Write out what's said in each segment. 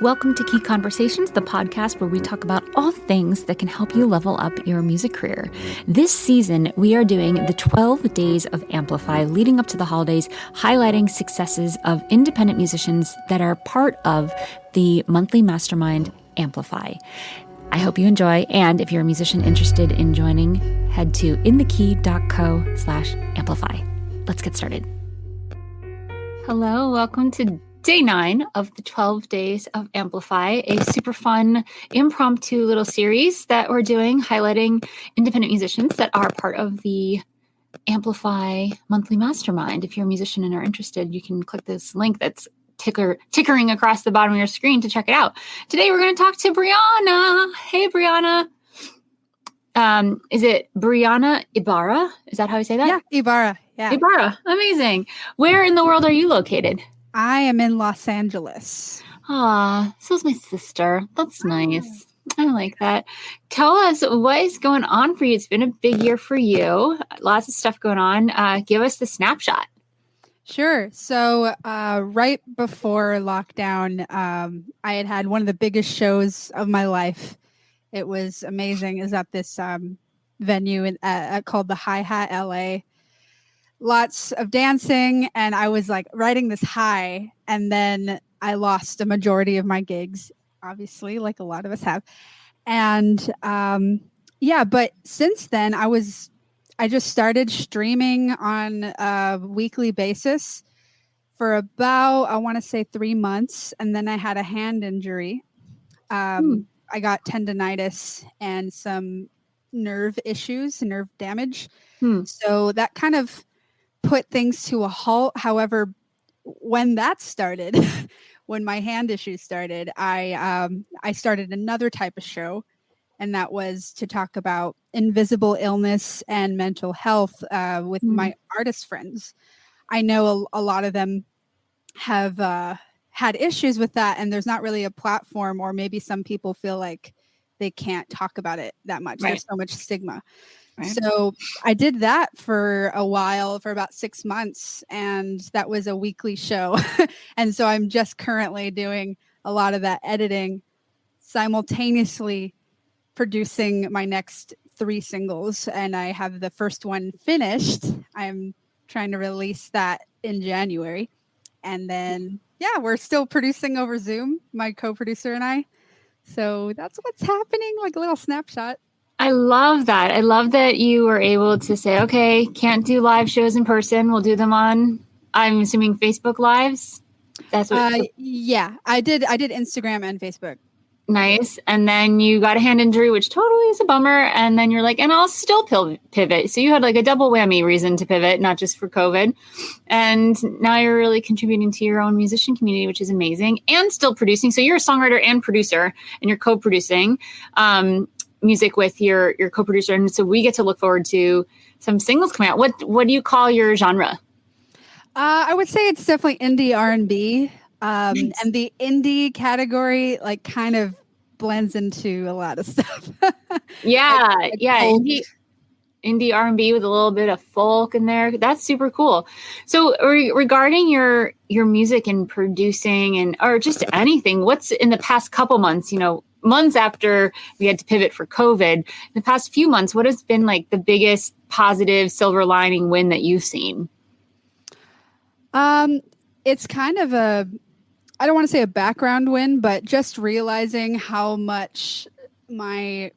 Welcome to Key Conversations, the podcast where we talk about all things that can help you level up your music career. This season, we are doing the 12 days of Amplify leading up to the holidays, highlighting successes of independent musicians that are part of the monthly mastermind Amplify. I hope you enjoy, and if you're a musician interested in joining, head to inthekey.co/amplify. Let's get started. Hello, welcome to Day 9 of the 12 days of Amplify, a super fun impromptu little series that we're doing highlighting independent musicians that are part of the Amplify monthly mastermind. If you're a musician and are interested, you can click this link that's tickering across the bottom of your screen to check it out. Today we're going to talk to Brianna. Hey, Brianna. Is it Brianna Ibarra? Is that how you say that? Yeah, Ibarra. Yeah. Ibarra. Amazing. Where in the world are you located? I am in Los Angeles. Ah, so is my sister. That's nice. I like that. Tell us what is going on for you. It's been a big year for you. Lots of stuff going on. Give us the snapshot. Sure. So right before lockdown, I had one of the biggest shows of my life. It was amazing. It was at this venue called the Hi-Hat LA. Lots of dancing, and I was like riding this high, and then I lost a majority of my gigs, obviously, like a lot of us have. And but since then I just started streaming on a weekly basis for about, I want to say 3 months, and then I had a hand injury. I got tendonitis and some nerve damage. So that kind of put things to a halt. However, when that started, when my hand issues started, I started another type of show, and that was to talk about invisible illness and mental health with my artist friends. I know a lot of them have had issues with that, and there's not really a platform, or maybe some people feel like they can't talk about it that much. Right. There's so much stigma. Right. So I did that for a while, for about 6 months, and that was a weekly show. And so I'm just currently doing a lot of that editing, simultaneously producing my next 3 singles, and I have the first one finished. I'm trying to release that in January. And then, we're still producing over Zoom, my co-producer and I. So that's what's happening, like a little snapshot. I love that. I love that you were able to say, okay, can't do live shows in person. We'll do them on, I'm assuming, Facebook Lives. That's what. I did Instagram and Facebook. Nice. And then you got a hand injury, which totally is a bummer. And then you're like, and I'll still pivot. So you had like a double whammy reason to pivot, not just for COVID. And now you're really contributing to your own musician community, which is amazing, and still producing. So you're a songwriter and producer, and you're co-producing music with your co-producer. And so we get to look forward to some singles coming out. What do you call your genre? I would say it's definitely indie R&B. Nice. And the indie category like kind of blends into a lot of stuff. Indie R&B with a little bit of folk in there. That's super cool. So regarding your music and producing or just anything, what's in the past couple months, months after we had to pivot for COVID, the past few months, what has been like the biggest positive silver lining win that you've seen? It's kind of I don't want to say a background win, but just realizing how much my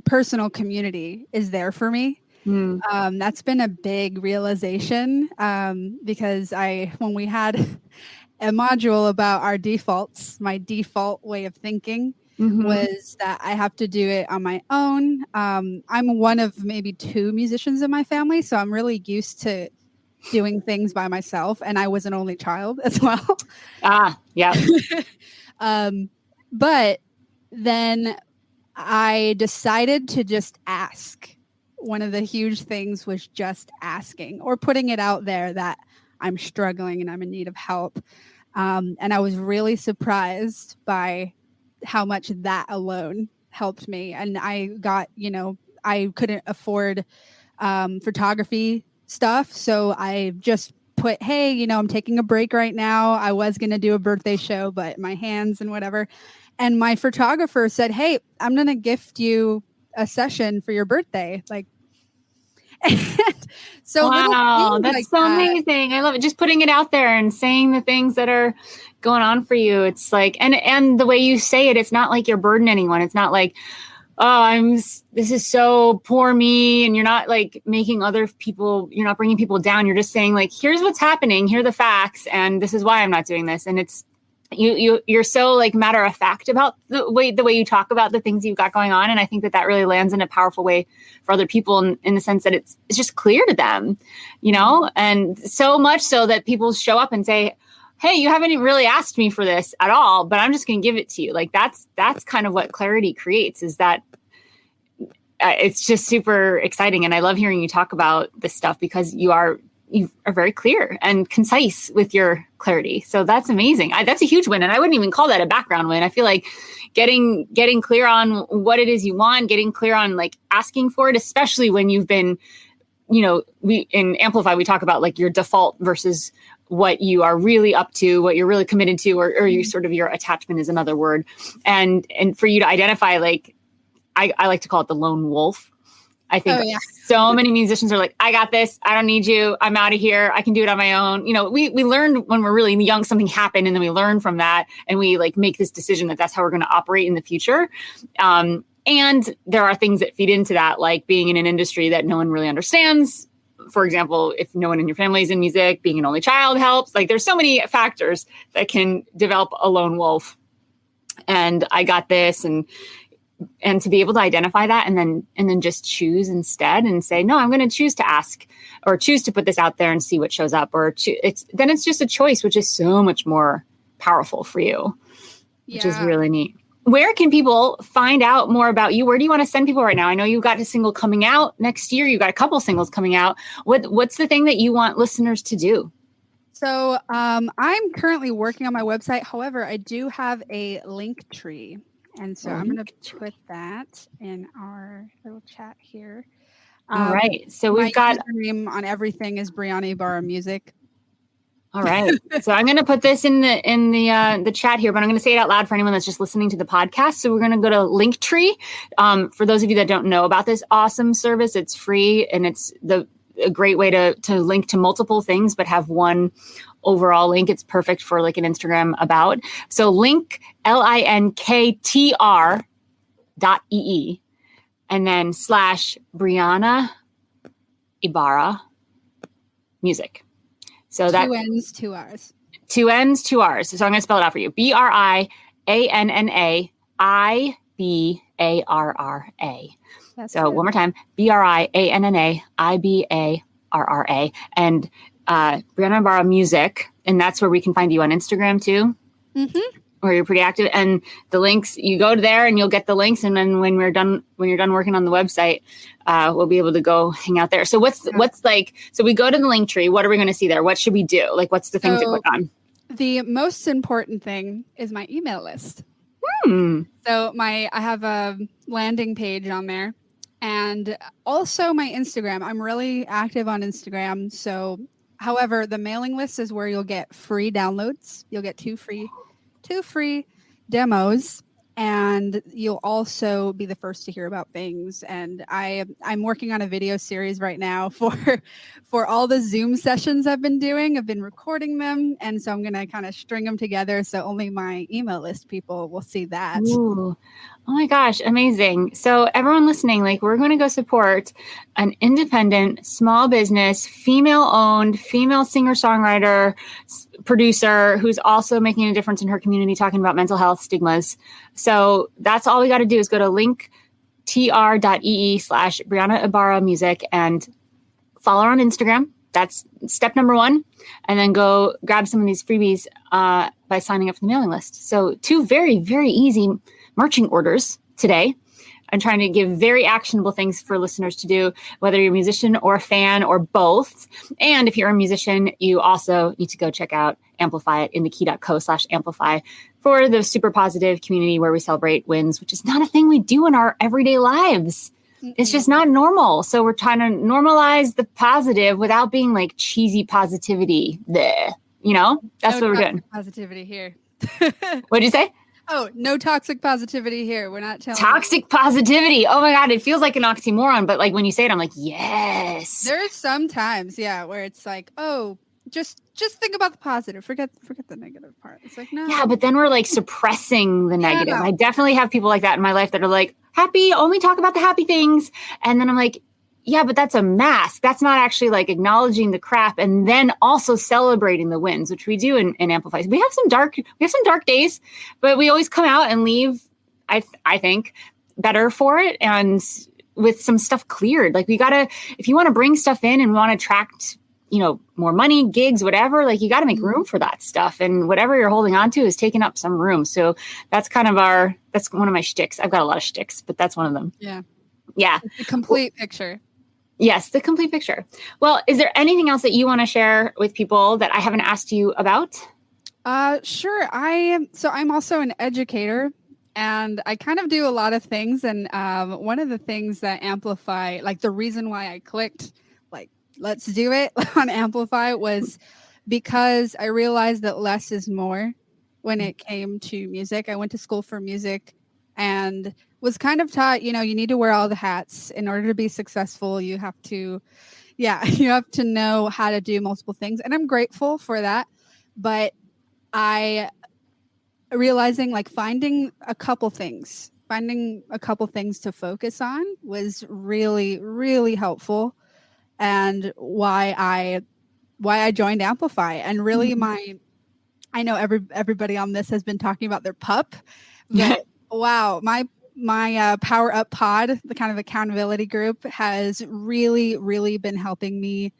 personal community is there for me. That's been a big realization because when we had a module about our defaults, my default way of thinking was that I have to do it on my own. I'm one of maybe 2 musicians in my family, so I'm really used to doing things by myself, and I was an only child as well. But then I decided to just ask. One of the huge things was just asking, or putting it out there that I'm struggling and I'm in need of help. And I was really surprised by how much that alone helped me. And I got, I couldn't afford photography stuff, so I just put, hey, you know, I'm taking a break right now. I was going to do a birthday show, but my hands and whatever. And my photographer said, hey, I'm going to gift you a session for your birthday. Like, so little Wow, things that's like so that. amazing. I love it. Just putting it out there and saying the things that are going on for you. It's like, and the way you say it, it's not like you're burdening anyone. It's not like, oh, this is so poor me. And you're not like making other people, you're not bringing people down. You're just saying like, here's what's happening. Here are the facts. And this is why I'm not doing this. And it's, you're so like matter of fact about the way you talk about the things you've got going on. And I think that really lands in a powerful way for other people in the sense that it's just clear to them, you know, and so much so that people show up and say, hey, you haven't really asked me for this at all, but I'm just going to give it to you. Like that's kind of what clarity creates, is that it's just super exciting. And I love hearing you talk about this stuff because you are very clear and concise with your clarity. So that's amazing. That's a huge win. And I wouldn't even call that a background win. I feel like getting clear on what it is you want, getting clear on like asking for it, especially when you've been, you know, we in Amplify, we talk about like your default versus what you are really up to, what you're really committed to, or you sort of your attachment is another word. And for you to identify, like, I like to call it the lone wolf. I think so many musicians are like, I got this. I don't need you. I'm out of here. I can do it on my own. You know, we learned when we're really young, something happened, and then we learn from that. And we like make this decision that that's how we're going to operate in the future. And there are things that feed into that, like being in an industry that no one really understands. For example, if no one in your family is in music, being an only child helps. Like there's so many factors that can develop a lone wolf. And I got this, and to be able to identify that and then just choose instead and say, no, I'm going to choose to ask or choose to put this out there and see what shows up, or it's just a choice, which is so much more powerful for you, which is really neat. Where can people find out more about you? Where do you want to send people right now? I know you've got a single coming out next year. You've got a couple singles coming out. What's the thing that you want listeners to do? So I'm currently working on my website. However, I do have a link tree. And so I'm going to put that in our little chat here. All right. So we've got username on everything is Brianna Ibarra Music. All right. So I'm going to put this in the chat here, but I'm going to say it out loud for anyone that's just listening to the podcast. So we're going to go to Linktree. For those of you that don't know about this awesome service, it's free, and it's a great way to link to multiple things, but have one overall link. It's perfect for like an Instagram about. So link linktr.ee and then / Brianna Ibarra music. So that 2 N's, 2 R's. 2 N's, 2 R's. So I'm going to spell it out for you. BRIANNAIBARRA. So one more time, BRIANNAIBARRA. And Brianna Ibarra Music, and that's where we can find you on Instagram too, where you're pretty active. And the links, you go to there and you'll get the links. And then when you're done working on the website, we'll be able to go hang out there. So what's like? So we go to the link tree. What are we going to see there? What should we do? Like, what's the thing to click on? The most important thing is my email list. So I have a landing page on there, and also my Instagram. I'm really active on Instagram. So, however, the mailing list is where you'll get free downloads. You'll get two free demos, and you'll also be the first to hear about things. And I'm working on a video series right now for all the Zoom sessions I've been doing. I've been recording them, and so I'm going to kind of string them together so only my email list people will see that. Ooh. Oh my gosh, amazing. So everyone listening, like, we're going to go support an independent, small business, female-owned, female singer-songwriter, producer who's also making a difference in her community, talking about mental health stigmas. So that's all we got to do is go to linktr.ee / Brianna Ibarra Music and follow her on Instagram. That's step number 1. And then go grab some of these freebies by signing up for the mailing list. So 2 very, very easy marching orders today. I'm trying to give very actionable things for listeners to do, whether you're a musician or a fan or both. And if you're a musician, you also need to go check out Amplify at indekey.co/amplify for the super positive community where we celebrate wins, which is not a thing we do in our everyday lives. It's just not normal. So we're trying to normalize the positive without being like cheesy positivity. Bleh. You know, that's no what we're doing. Positivity here. What'd you say? Oh, no toxic positivity here. We're not telling toxic positivity. Oh my God. It feels like an oxymoron, but like when you say it, I'm like, yes. There are some times, where it's like, oh, just think about the positive. Forget the negative part. It's like, no. Yeah, but then we're like suppressing the negative. I definitely have people like that in my life that are like, happy, only talk about the happy things. And then I'm like, yeah, but that's a mask. That's not actually like acknowledging the crap and then also celebrating the wins, which we do in Amplify. We have some dark days, but we always come out and leave, I think, better for it and with some stuff cleared. Like we gotta, if you want to bring stuff in and want to attract, more money, gigs, whatever, like you got to make room for that stuff. And whatever you're holding on to is taking up some room. So that's kind of that's one of my shticks. I've got a lot of shticks, but that's one of them. Yeah. Yeah. The complete picture. Yes, the complete picture. Well, is there anything else that you want to share with people that I haven't asked you about? Sure. I'm also an educator and I kind of do a lot of things. And one of the things that Amplify, like the reason why I clicked, like, let's do it on Amplify was because I realized that less is more when it came to music. I went to school for music and was kind of taught, you need to wear all the hats in order to be successful. You have to know how to do multiple things. And I'm grateful for that. But I realizing like finding a couple things to focus on was really, really helpful. And why I joined Amplify. And really I know everybody on this has been talking about their pup, but wow, my Power Up Pod, the kind of accountability group, has really, really been helping me,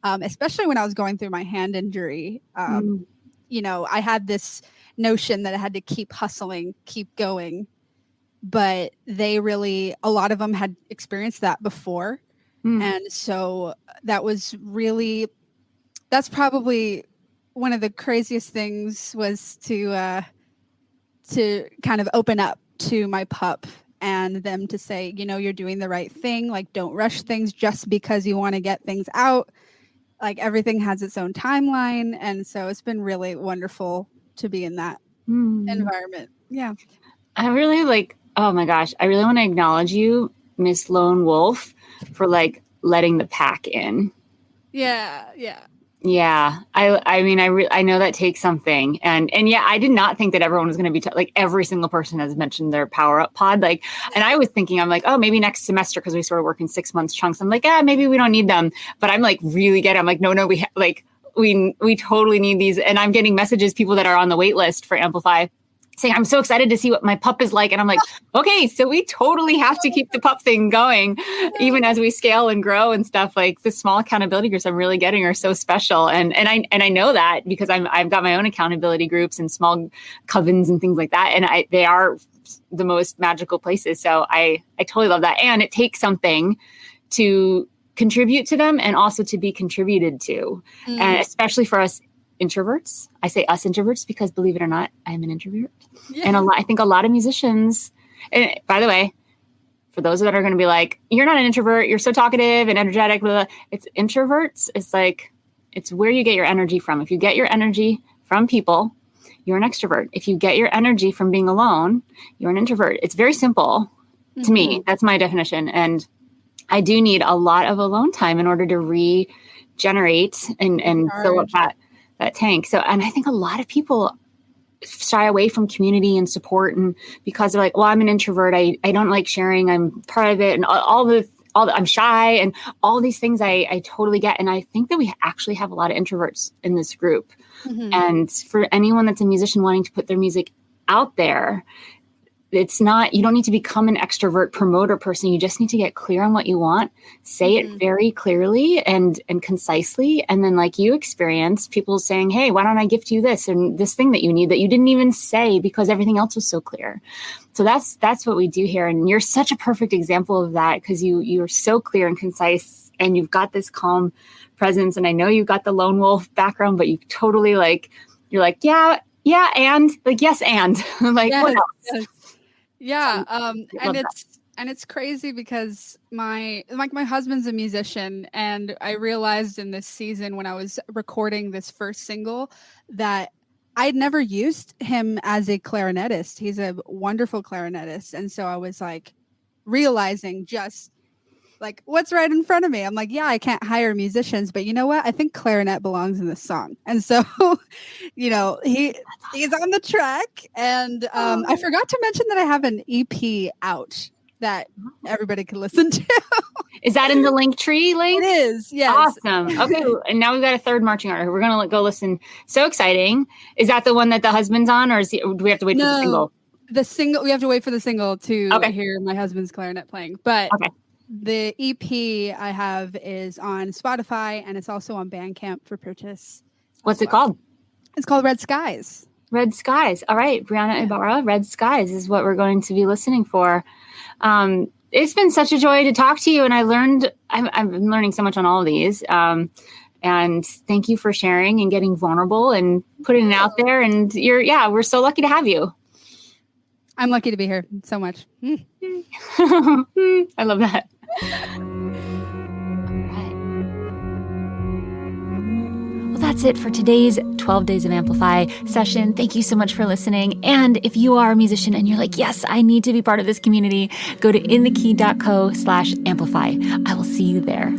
especially when I was going through my hand injury. I had this notion that I had to keep hustling, keep going, but a lot of them had experienced that before. And so that's probably one of the craziest things was to kind of open up to my pup and them to say, you're doing the right thing. Like, don't rush things just because you want to get things out. Like, everything has its own timeline. And so it's been really wonderful to be in that environment. Yeah. I really oh my gosh, I really want to acknowledge you, Miss Lone Wolf, for like letting the pack in. Yeah. Yeah. I know that takes something. And yeah, I did not think that everyone was going to be like every single person has mentioned their Power Up Pod. Like, and I was thinking, I'm like, oh, maybe next semester, because we sort of work in 6 months chunks. I'm like, maybe we don't need them, but I'm like really I'm like, no, we totally need these. And I'm getting messages, people that are on the wait list for Amplify saying, I'm so excited to see what my pup is like. And I'm like, okay, so we totally have to keep the pup thing going, even as we scale and grow and stuff. Like the small accountability groups I'm really getting are so special. And I know that because I've got my own accountability groups and small covens and things like that. And they are the most magical places. So I totally love that. And it takes something to contribute to them and also to be contributed to. And especially for us introverts. I say us introverts because, believe it or not, I'm an introvert. Yeah. And I think a lot of musicians, and by the way, for those that are going to be like, you're not an introvert, you're so talkative and energetic, blah, blah. It's introverts. It's where you get your energy from. If you get your energy from people, you're an extrovert. If you get your energy from being alone, you're an introvert. It's very simple to me. That's my definition. And I do need a lot of alone time in order to regenerate and fill up that tank. So, and I think a lot of people shy away from community and support, and because they're like, well, I'm an introvert. I don't like sharing. I'm part of it. And I'm shy and all these things I totally get. And I think that we actually have a lot of introverts in this group. And for anyone that's a musician wanting to put their music out there, it's not, you don't need to become an extrovert promoter person. You just need to get clear on what you want, say it very clearly and concisely. And then like you experience people saying, hey, why don't I gift you this and this thing that you need that you didn't even say because everything else was so clear. So that's what we do here. And you're such a perfect example of that because you're so clear and concise and you've got this calm presence. And I know you've got the lone wolf background, but you totally you're like, yeah. And like, yes. And like, what else? Yes. Yeah. And And it's crazy because my husband's a musician, and I realized in this season when I was recording this first single that I'd never used him as a clarinetist. He's a wonderful clarinetist. And so I was like realizing just like what's right in front of me. I'm like, yeah, I can't hire musicians, but you know what? I think clarinet belongs in this song. And so, he's on the track. And I forgot to mention that I have an EP out that everybody can listen to. Is that in the Linktree link? It is, yes. Awesome. Okay, and now we've got a third marching order. We're going to go listen. So exciting. Is that the one that the husband's on, or do we have to wait for the single? The single, we have to wait for the single to hear my husband's clarinet playing. But the EP I have is on Spotify, and it's also on Bandcamp for purchase. What's it called? It's called Red Skies. Red Skies. All right, Brianna Ibarra, Red Skies is what we're going to be listening for. It's been such a joy to talk to you, and I've been learning so much on all of these. And thank you for sharing and getting vulnerable and putting it out there. And we're so lucky to have you. I'm lucky to be here so much. I love that. Well, that's it for today's 12 Days of Amplify session. Thank you so much for listening. And if you are a musician and you're like, yes, I need to be part of this community, go to inthekey.co/amplify. I will see you there.